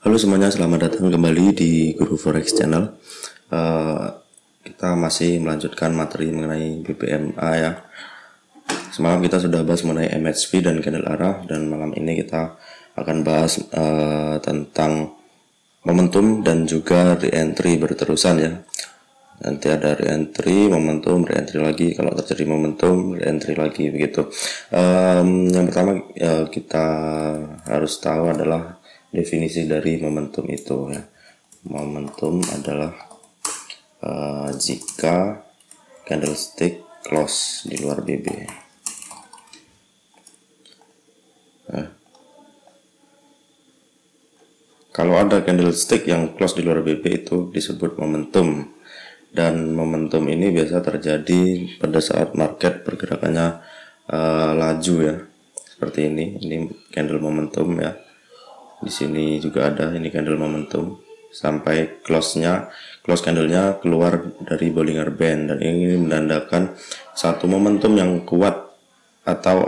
Halo semuanya, selamat datang kembali di Guru Forex Channel. Kita masih melanjutkan materi mengenai BBMA ya. Semalam kita sudah bahas mengenai MHV dan candle arah, dan malam ini kita akan bahas tentang momentum dan juga re-entry berterusan ya. Nanti ada re-entry, momentum, re-entry lagi. Kalau terjadi momentum, re-entry lagi begitu. Yang pertama kita harus tahu adalah definisi dari momentum itu ya. Momentum adalah jika candlestick close di luar BB. Kalau ada candlestick yang close di luar BB itu disebut momentum. Dan momentum ini biasa terjadi pada saat market pergerakannya laju ya. Seperti ini candle momentum ya. Di sini juga ada, ini candle momentum sampai close candlenya keluar dari Bollinger Band, dan ini menandakan satu momentum yang kuat atau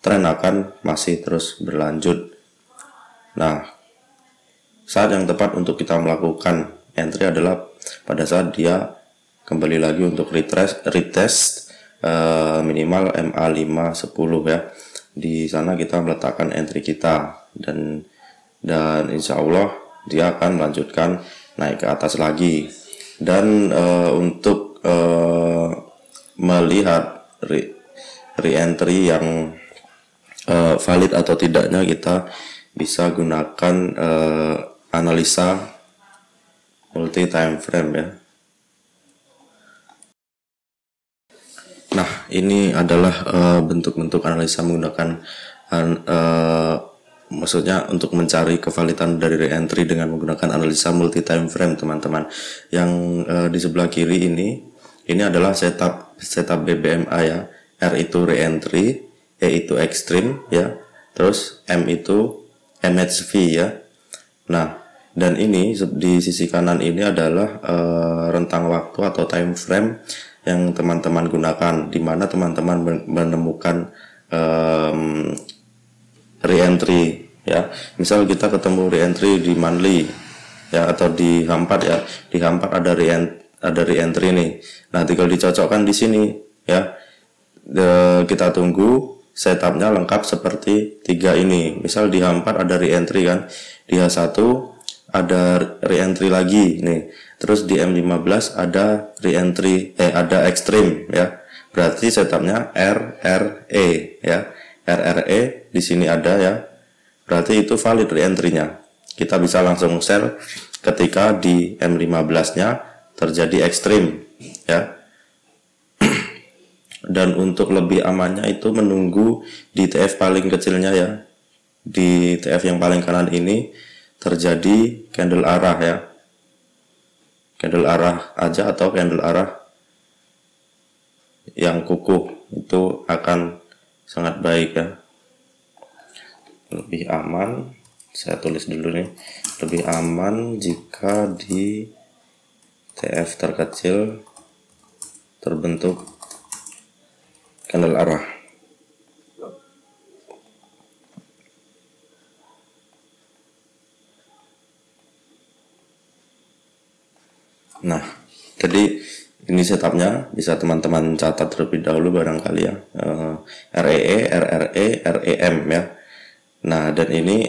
tren akan masih terus berlanjut. Nah, saat yang tepat untuk kita melakukan entry adalah pada saat dia kembali lagi untuk retest minimal MA510 ya. Di sana kita meletakkan entry kita, dan insya Allah dia akan melanjutkan naik ke atas lagi. Dan untuk melihat re-entry yang valid atau tidaknya, kita bisa gunakan analisa multi time frame ya. Nah, ini adalah bentuk-bentuk analisa menggunakan maksudnya untuk mencari kevalidan dari re-entry dengan menggunakan analisa multi time frame, teman-teman. Yang di sebelah kiri ini adalah setup BBMA ya. R itu re-entry, E itu extreme ya. Terus M itu MHV ya. Nah, dan ini di sisi kanan ini adalah rentang waktu atau time frame yang teman-teman gunakan, di mana teman-teman menemukan re-entry ya. Misal kita ketemu re-entry di monthly ya, atau di H4 ya. Di H4 ada re-entry nih. Nah, tinggal dicocokkan di sini ya. Kita tunggu setupnya lengkap seperti 3 ini. Misal di H4 ada re-entry kan, di H1 ada re-entry lagi nih. Terus di M15 ada re-entry, ada extreme ya. Berarti setupnya RRE ya. RRE di sini ada ya. Berarti itu valid re-entry-nya. Kita bisa langsung sell ketika di M15-nya terjadi extreme ya. Dan untuk lebih amannya itu menunggu di TF paling kecilnya ya. Di TF yang paling kanan ini terjadi candle arah ya. Candle arah aja atau candle arah yang kukuh itu akan sangat baik ya. Lebih aman, saya tulis dulu nih, lebih aman jika di TF terkecil terbentuk candle arah. Nah, jadi ini setupnya bisa teman-teman catat terlebih dahulu barangkali ya. REE, RRE, REM ya. Nah, dan ini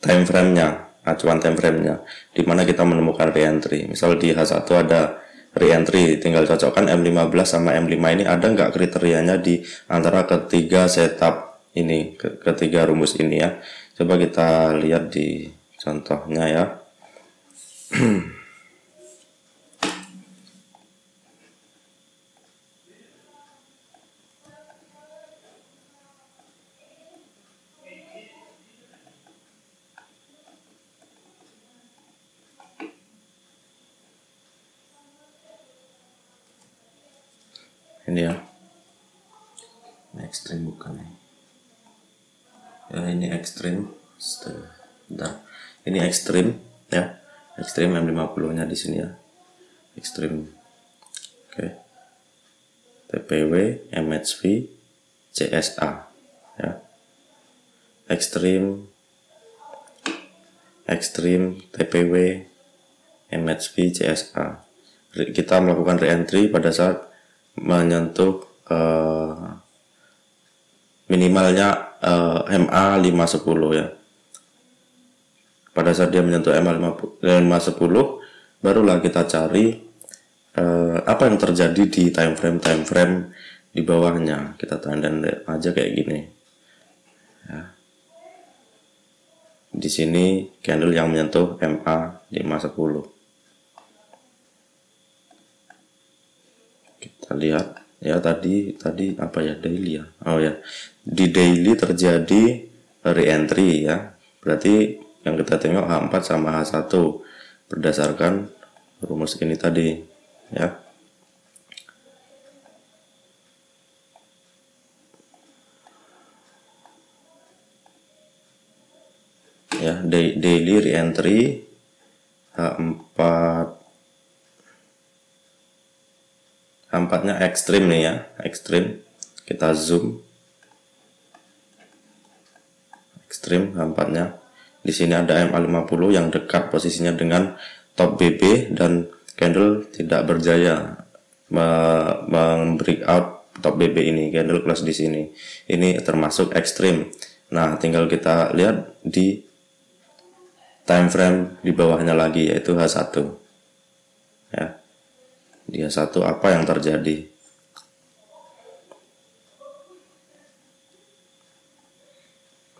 time frame-nya, acuan time frame-nya, di mana kita menemukan re-entry. Misal di H1 ada re-entry, tinggal cocokkan M15 sama M5 ini ada nggak kriterianya di antara ketiga setup ini, ketiga rumus ini ya. Coba kita lihat di contohnya ya. Ini ya. Ekstrim bukan ya. Ini ekstrim. Bentar. Ini ekstrim ya. Ekstrim M50-nya di sini ya. Ekstrim. Oke. TPW, MHV, CSA ya. ekstrim, TPW, MHP, CSA. Kita melakukan reentry pada saat menyentuh minimalnya MA 510 ya. Pada saat dia menyentuh MA 510, barulah kita cari apa yang terjadi di time frame di bawahnya. Kita tanda aja kayak gini ya. Di sini candle yang menyentuh MA 510. Kita lihat ya, tadi apa ya, daily ya. Oh ya, di daily terjadi reentry ya. Berarti yang kita tengok H4 sama H1 berdasarkan rumus ini tadi ya. Ya, daily reentry H4-nya ekstrim nih ya, ekstrim. Kita zoom. Ekstrim H4-nya. Di sini ada MA50 yang dekat posisinya dengan top BB dan candle tidak berjaya membreakout top BB ini, candle close di sini. Ini termasuk ekstrim. Nah, tinggal kita lihat di time frame di bawahnya lagi, yaitu H1 ya. Di H1 apa yang terjadi?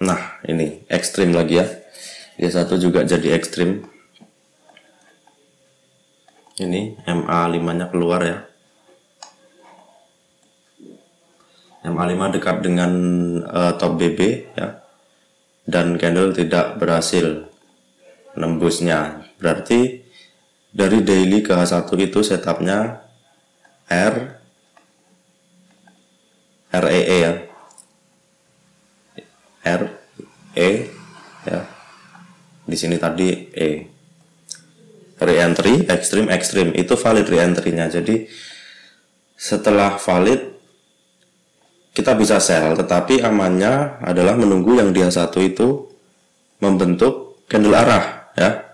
Nah, ini ekstrim lagi ya. Di H1 juga jadi ekstrim. Ini MA5 nya keluar ya. MA5 dekat dengan top BB ya, dan candle tidak berhasil nembusnya. Berarti dari daily ke H1 itu setupnya REE ya, RE ya. Di sini tadi E. Reentry ekstrim itu valid reentry-nya. Jadi setelah valid kita bisa sell, tetapi amannya adalah menunggu yang di H1 itu membentuk candle arah ya.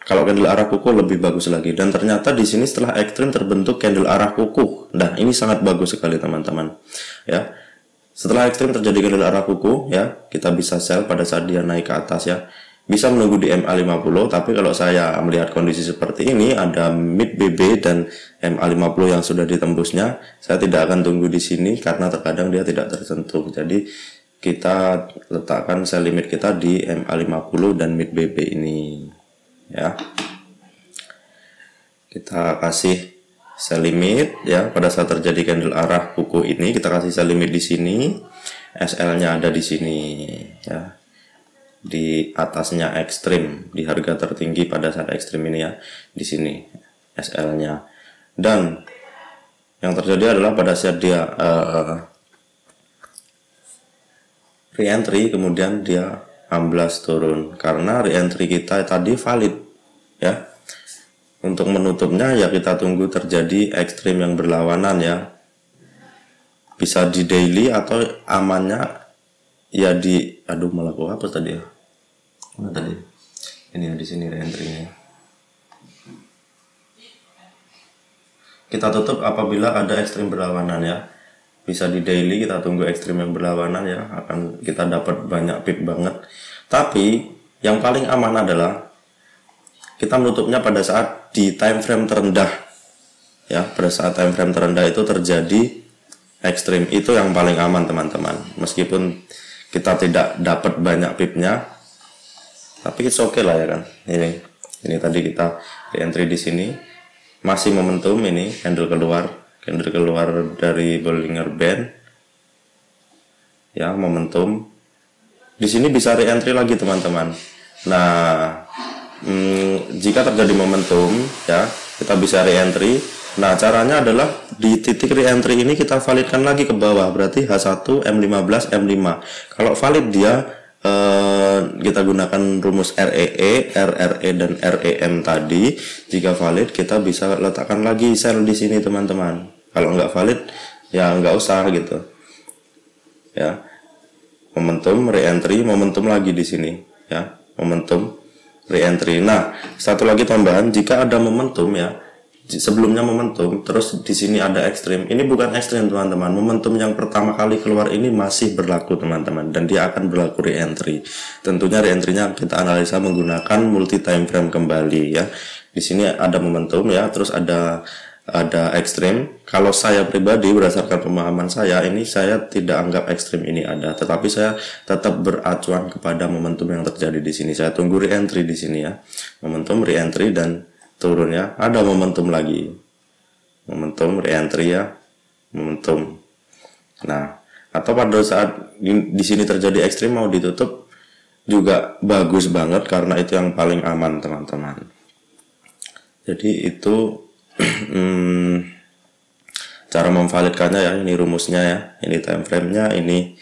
Kalau candle arah kuku lebih bagus lagi, dan ternyata di sini setelah ekstrim terbentuk candle arah kuku. Nah, ini sangat bagus sekali teman-teman ya. Setelah ekstrim terjadi candle arah kuku ya, kita bisa sell pada saat dia naik ke atas ya. Bisa menunggu di MA50, tapi kalau saya melihat kondisi seperti ini, ada mid BB dan MA50 yang sudah ditembusnya, saya tidak akan tunggu di sini karena terkadang dia tidak tersentuh. Jadi kita letakkan sell limit kita di MA50 dan mid BB ini ya. Kita kasih sell limit ya pada saat terjadi candle arah kuku ini. Kita kasih sell limit di sini, SL-nya ada di sini ya. Di atasnya ekstrim, di harga tertinggi pada saat ekstrim ini ya, di sini SL-nya. Dan yang terjadi adalah pada saat dia reentry, kemudian dia amblas turun karena reentry kita tadi valid ya. Untuk menutupnya ya kita tunggu terjadi ekstrim yang berlawanan ya. Bisa di daily atau amannya ya di, aduh malah gua apa tadi ya? Mana tadi? Ini ya, di sini reentry-nya. Kita tutup apabila ada ekstrim berlawanan ya. Bisa di daily, kita tunggu ekstrim yang berlawanan ya, akan kita dapat banyak pip banget. Tapi yang paling aman adalah kita menutupnya pada saat di time frame terendah ya. Pada saat time frame terendah itu terjadi ekstrim, itu yang paling aman teman-teman. Meskipun kita tidak dapat banyak pipnya, tapi it's okay lah ya kan. Ini tadi kita reentry di sini, masih momentum. Ini candle keluar dari Bollinger Band ya, momentum. Di sini bisa reentry lagi teman-teman. Nah, jika terjadi momentum ya, kita bisa reentry. Nah, caranya adalah di titik reentry ini kita validkan lagi ke bawah, berarti H1, M15, M5. Kalau valid dia kita gunakan rumus REE, RRE dan REM tadi. Jika valid kita bisa letakkan lagi sell di sini teman-teman. Kalau nggak valid ya nggak usah gitu ya. momentum re-entry, momentum lagi di sini ya, momentum re-entry. Nah, satu lagi tambahan, jika ada momentum ya, sebelumnya momentum, terus di sini ada ekstrim. Ini bukan ekstrim teman-teman. Momentum yang pertama kali keluar ini masih berlaku teman-teman, dan dia akan berlaku re-entry. Tentunya re-entry-nya kita analisa menggunakan multi time frame kembali ya. Di sini ada momentum ya, terus ada ekstrim. Kalau saya pribadi berdasarkan pemahaman saya, ini saya tidak anggap ekstrim ini ada, tetapi saya tetap beracuan kepada momentum yang terjadi di sini. Saya tunggu re-entry di sini ya. Momentum re-entry dan turunnya ada momentum lagi, momentum re-entry ya, momentum. Nah, atau pada saat di sini terjadi ekstrim mau ditutup juga bagus banget, karena itu yang paling aman teman-teman. Jadi itu cara memvalidkannya ya. Ini rumusnya ya, ini time frame-nya, ini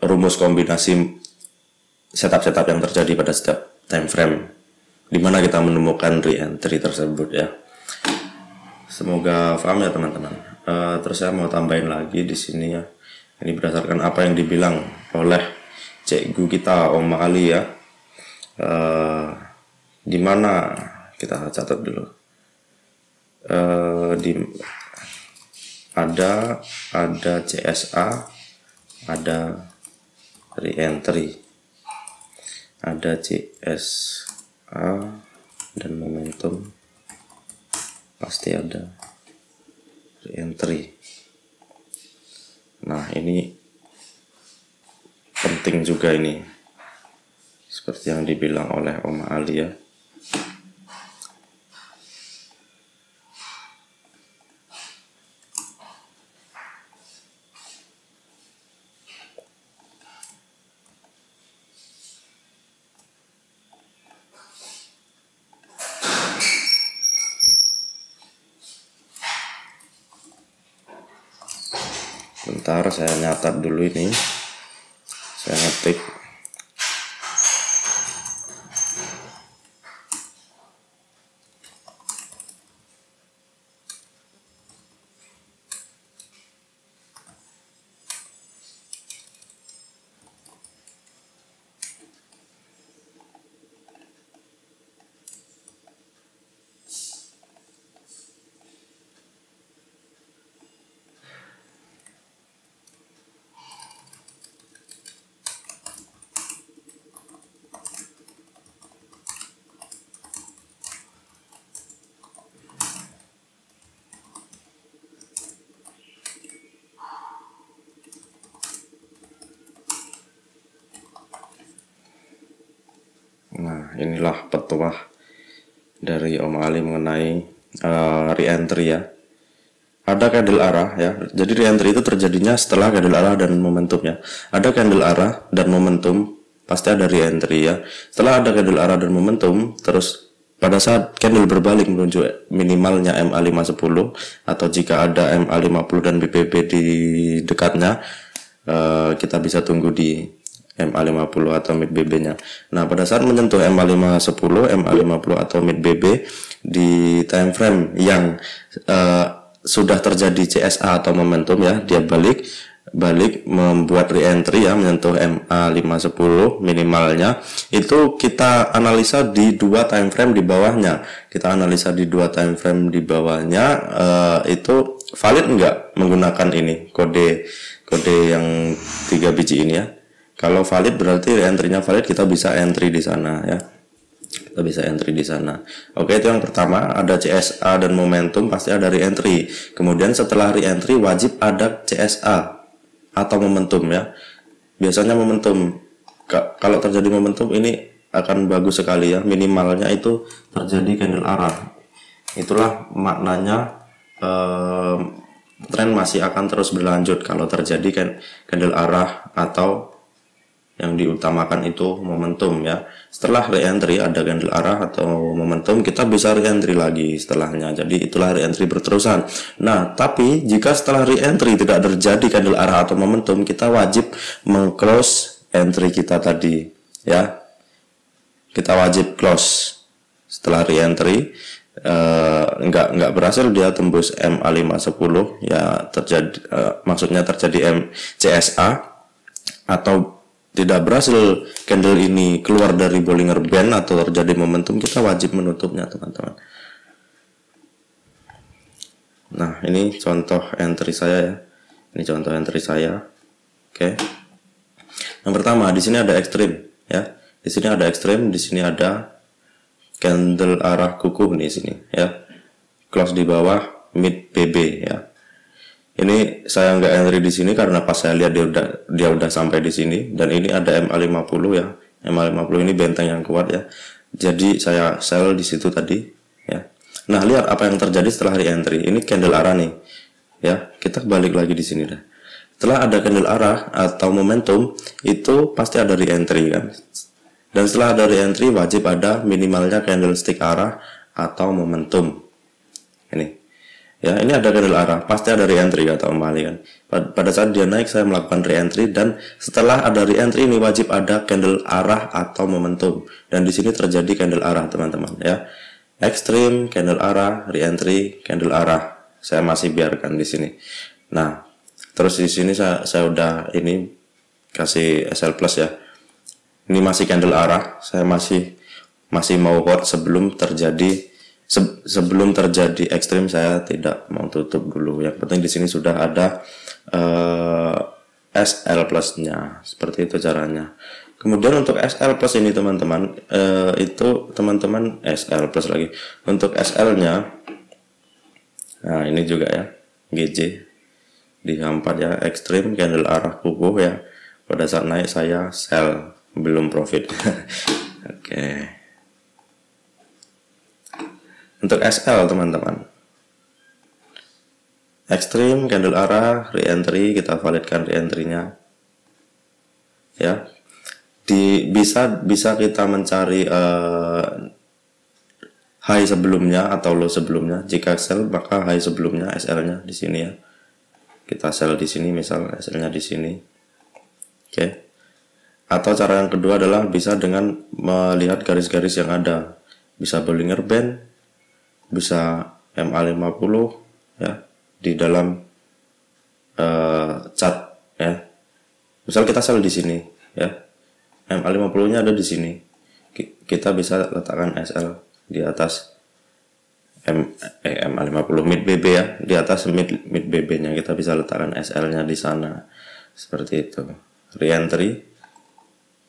rumus kombinasi setup yang terjadi pada setiap time frame, dimana kita menemukan re-entry tersebut ya. Semoga paham ya teman-teman. Terus saya mau tambahin lagi di sini ya. Ini berdasarkan apa yang dibilang oleh cikgu kita Om Ali ya. Dimana kita catat dulu. Ada CSA, ada re-entry, ada CSA dan momentum, pasti ada re-entry. Nah, ini penting juga ini, seperti yang dibilang oleh Om Ali ya. Bentar, saya nyatat dulu ini. Saya ngetik. Nah, inilah petuah dari Om Ali mengenai re-entry ya. Ada candle arah ya. Jadi re-entry itu terjadinya setelah candle arah dan momentum ya. Ada candle arah dan momentum, pasti ada re-entry ya. Setelah ada candle arah dan momentum, terus pada saat candle berbalik menuju minimalnya MA510, atau jika ada MA50 dan BBB di dekatnya, kita bisa tunggu di MA50 atau mid BB-nya. Nah, pada saat menyentuh MA510, MA50 atau mid BB di time frame yang sudah terjadi CSA atau momentum ya, dia balik membuat re-entry ya, menyentuh MA510 minimalnya, itu kita analisa di dua time frame di bawahnya. Kita analisa di dua time frame di bawahnya, itu valid enggak menggunakan ini kode yang 3 biji ini ya. Kalau valid berarti re-entry-nya valid, kita bisa entry di sana ya. Kita bisa entry di sana. Oke, itu yang pertama, ada CSA dan momentum, pasti ada re-entry. Kemudian setelah re-entry wajib ada CSA atau momentum ya. Biasanya momentum. Kalau terjadi momentum ini akan bagus sekali ya. Minimalnya itu terjadi candle arah. Itulah maknanya tren masih akan terus berlanjut kalau terjadi candle arah atau yang diutamakan itu momentum ya. Setelah re-entry ada candle arah atau momentum, kita bisa re-entry lagi setelahnya. Jadi itulah re-entry berterusan. Nah, tapi jika setelah re-entry tidak terjadi candle arah atau momentum, kita wajib meng-close entry kita tadi ya. Kita wajib close setelah re-entry. Enggak berhasil dia tembus MA510 ya, terjadi maksudnya terjadi CSA atau tidak berhasil candle ini keluar dari Bollinger Band atau terjadi momentum, kita wajib menutupnya teman-teman. Nah, ini contoh entry saya ya. Ini contoh entry saya. Oke. Yang pertama, di sini ada ekstrim ya. Di sini ada ekstrim, di sini ada candle arah kuku di sini ya. Close di bawah mid BB ya. Ini saya nggak entry di sini karena pas saya lihat dia udah sampai di sini, dan ini ada MA50 ya. MA50 ini benteng yang kuat ya. Jadi saya sell di situ tadi ya. Nah, lihat apa yang terjadi setelah re-entry. Ini candle arah nih. Ya, kita balik lagi di sini dah. Setelah ada candle arah atau momentum, itu pasti ada re-entry kan. Dan setelah ada re-entry wajib ada minimalnya candlestick arah atau momentum. Ini. Ya, ini ada candle arah, pasti ada re-entry atau kembali kan. Pada saat dia naik saya melakukan re-entry, dan setelah ada re-entry ini wajib ada candle arah atau momentum. Dan di sini terjadi candle arah, teman-teman ya. Ekstrim, candle arah, re-entry, candle arah. Saya masih biarkan di sini. Nah, terus di sini saya udah ini kasih SL plus ya. Ini masih candle arah. Saya masih mau hold sebelum terjadi ekstrim. Saya tidak mau tutup dulu. Yang penting di sini sudah ada SL plusnya. Seperti itu caranya. Kemudian untuk SL plus ini teman-teman, itu teman-teman SL plus lagi. Untuk SL-nya, nah ini juga ya, GJ di 4 ya, ekstrim, candle arah kuku ya. Pada saat naik saya sell, belum profit. Oke. Untuk SL teman-teman, ekstrim, candle arah, re-entry, kita validkan re-entry-nya ya. Bisa kita mencari high sebelumnya atau low sebelumnya. Jika sell maka high sebelumnya SL-nya di sini ya. Kita sell di sini, misal SL-nya di sini. Oke. Atau cara yang kedua adalah bisa dengan melihat garis-garis yang ada. Bisa Bollinger Band, bisa MA50 ya di dalam chart ya. Misal kita sell di sini ya. MA50-nya ada di sini. Kita bisa letakkan SL di atas MA50 mid BB ya, di atas mid BB-nya kita bisa letakkan SL-nya di sana. Seperti itu. Re-entry.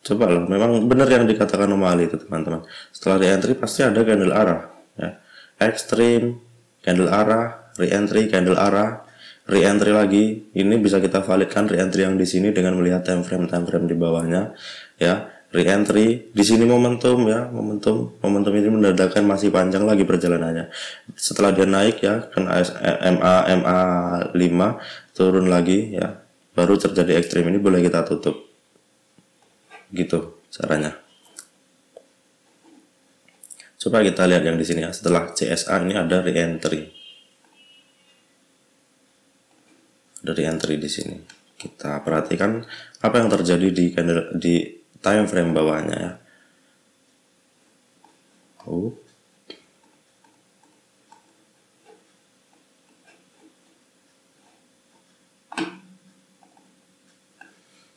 Coba loh, memang benar yang dikatakan Om Ali itu, teman-teman. Setelah re-entry pasti ada candle arah ya. Ekstrim, candle arah, re-entry, candle arah, re-entry lagi. Ini bisa kita validkan re-entry yang di sini dengan melihat time frame di bawahnya ya. Re-entry di sini momentum ya, momentum ini menandakan masih panjang lagi perjalanannya. Setelah dia naik ya, kena MA5 turun lagi ya, baru terjadi ekstrim, ini boleh kita tutup. Gitu caranya. Coba kita lihat yang di sini ya. Setelah CSA ini ada re-entry. Ada re-entry di sini. Kita perhatikan apa yang terjadi di time frame bawahnya ya.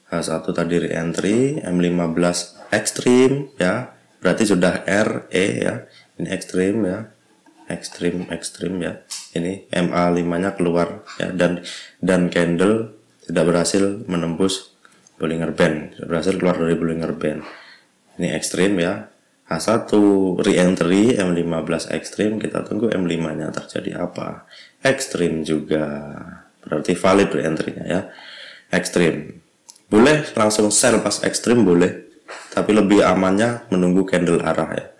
H1 tadi re-entry, M15 ekstrim ya. Berarti sudah RE ya. Ini ekstrim ya. Ekstrim ya. Ini MA5-nya keluar ya, dan candle tidak berhasil menembus Bollinger Band, berhasil keluar dari Bollinger Band. Ini ekstrim ya. H1 re-entry, M15 ekstrim, kita tunggu M5-nya terjadi apa. Ekstrim juga, berarti valid re-entry-nya ya. Ekstrim. Boleh langsung sell pas ekstrim boleh, tapi lebih amannya menunggu candle arah ya.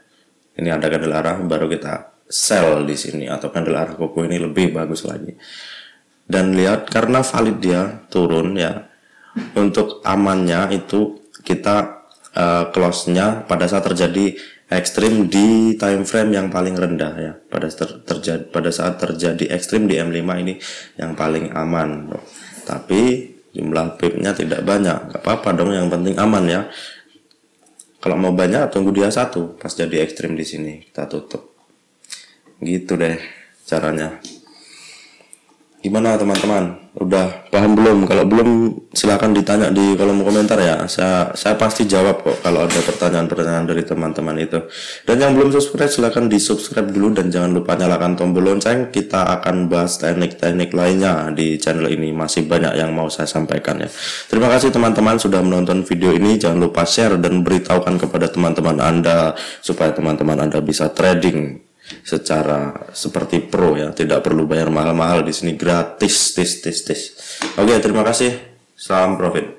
Ini ada candle arah baru kita sell di sini, atau candle arah kuku ini lebih bagus lagi. Dan lihat karena valid dia turun ya. Untuk amannya itu kita close-nya pada saat terjadi ekstrim di time frame yang paling rendah ya. Pada saat terjadi ekstrim di M5 ini yang paling aman. Tapi jumlah pip-nya tidak banyak, nggak apa-apa dong, yang penting aman ya. Kalau mau banyak tunggu dia satu, pas jadi ekstrim di sini kita tutup. Gitu deh caranya. Gimana teman-teman? Udah paham belum? Kalau belum silahkan ditanya di kolom komentar ya. Saya pasti jawab kok kalau ada pertanyaan-pertanyaan dari teman-teman itu. Dan yang belum subscribe silahkan di subscribe dulu dan jangan lupa nyalakan tombol lonceng. Kita akan bahas teknik-teknik lainnya di channel ini. Masih banyak yang mau saya sampaikan ya. Terima kasih teman-teman sudah menonton video ini. Jangan lupa share dan beritahukan kepada teman-teman Anda supaya teman-teman Anda bisa trading secara seperti pro ya, tidak perlu bayar mahal-mahal, di sini gratis. Oke, terima kasih, salam profit.